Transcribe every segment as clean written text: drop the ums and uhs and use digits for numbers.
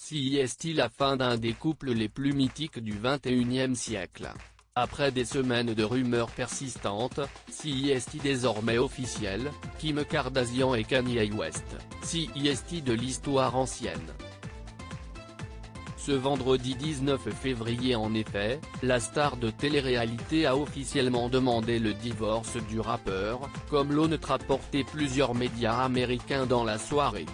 CIST, la fin d'un des couples les plus mythiques du XXIe siècle. Après des semaines de rumeurs persistantes, CIST désormais officiel, Kim Kardashian et Kanye West, CIST de l'histoire ancienne. Ce vendredi 19 février en effet, la star de télé-réalité a officiellement demandé le divorce du rappeur, comme l'ont rapporté plusieurs médias américains dans la soirée.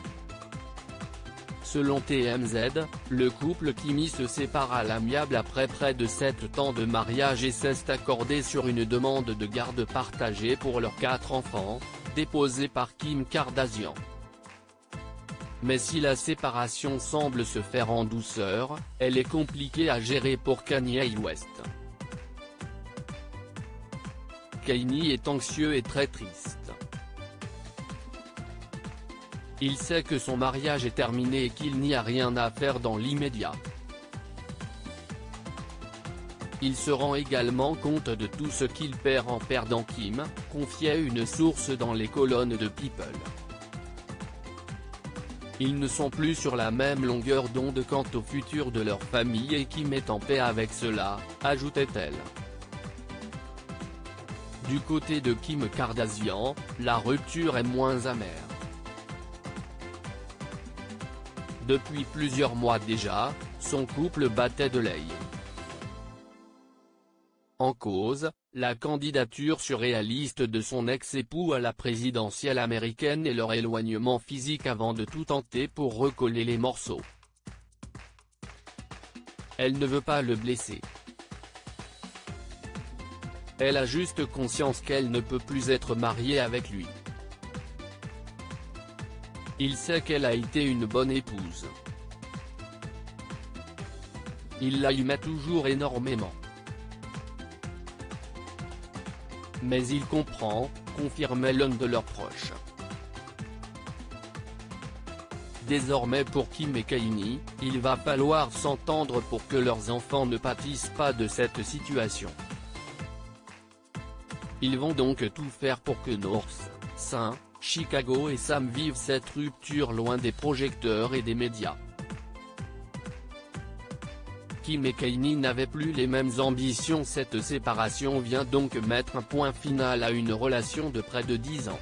Selon TMZ, le couple Kimi se sépare à l'amiable après près de 7 ans de mariage et s'est accordé sur une demande de garde partagée pour leurs 4 enfants, déposée par Kim Kardashian. Mais si la séparation semble se faire en douceur, elle est compliquée à gérer pour Kanye West. Kanye est anxieux et très triste. Il sait que son mariage est terminé et qu'il n'y a rien à faire dans l'immédiat. Il se rend également compte de tout ce qu'il perd en perdant Kim, confiait une source dans les colonnes de People. Ils ne sont plus sur la même longueur d'onde quant au futur de leur famille et Kim est en paix avec cela, ajoutait-elle. Du côté de Kim Kardashian, la rupture est moins amère. Depuis plusieurs mois déjà, son couple battait de l'aile. En cause, la candidature surréaliste de son ex-époux à la présidentielle américaine et leur éloignement physique avant de tout tenter pour recoller les morceaux. Elle ne veut pas le blesser. Elle a juste conscience qu'elle ne peut plus être mariée avec lui. Il sait qu'elle a été une bonne épouse. Il la aimait toujours énormément. Mais il comprend, confirmait l'un de leurs proches. Désormais pour Kim et Kanye, il va falloir s'entendre pour que leurs enfants ne pâtissent pas de cette situation. Ils vont donc tout faire pour que North, St. Chicago et Sam vivent cette rupture loin des projecteurs et des médias. Kim et Kanye n'avaient plus les mêmes ambitions. Cette séparation vient donc mettre un point final à une relation de près de 10 ans.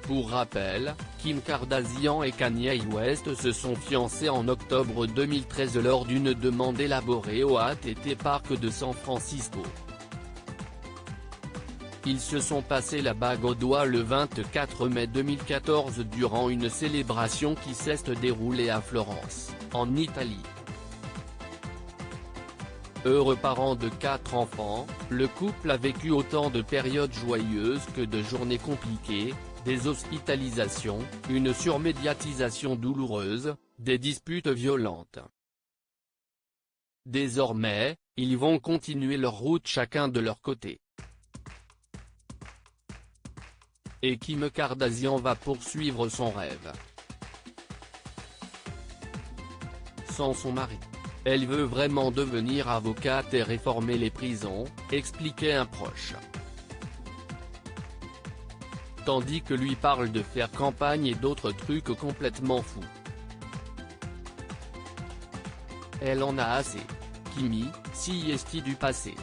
Pour rappel, Kim Kardashian et Kanye West se sont fiancés en octobre 2013 lors d'une demande élaborée au AT&T Park de San Francisco. Ils se sont passé la bague au doigt le 24 mai 2014 durant une célébration qui s'est déroulée à Florence, en Italie. Heureux parent de 4 enfants, le couple a vécu autant de périodes joyeuses que de journées compliquées, des hospitalisations, une surmédiatisation douloureuse, des disputes violentes. Désormais, ils vont continuer leur route chacun de leur côté. Et Kim Kardashian va poursuivre son rêve. Sans son mari. Elle veut vraiment devenir avocate et réformer les prisons, expliquait un proche. Tandis que lui parle de faire campagne et d'autres trucs complètement fous. Elle en a assez. Kimi, CIST du passé.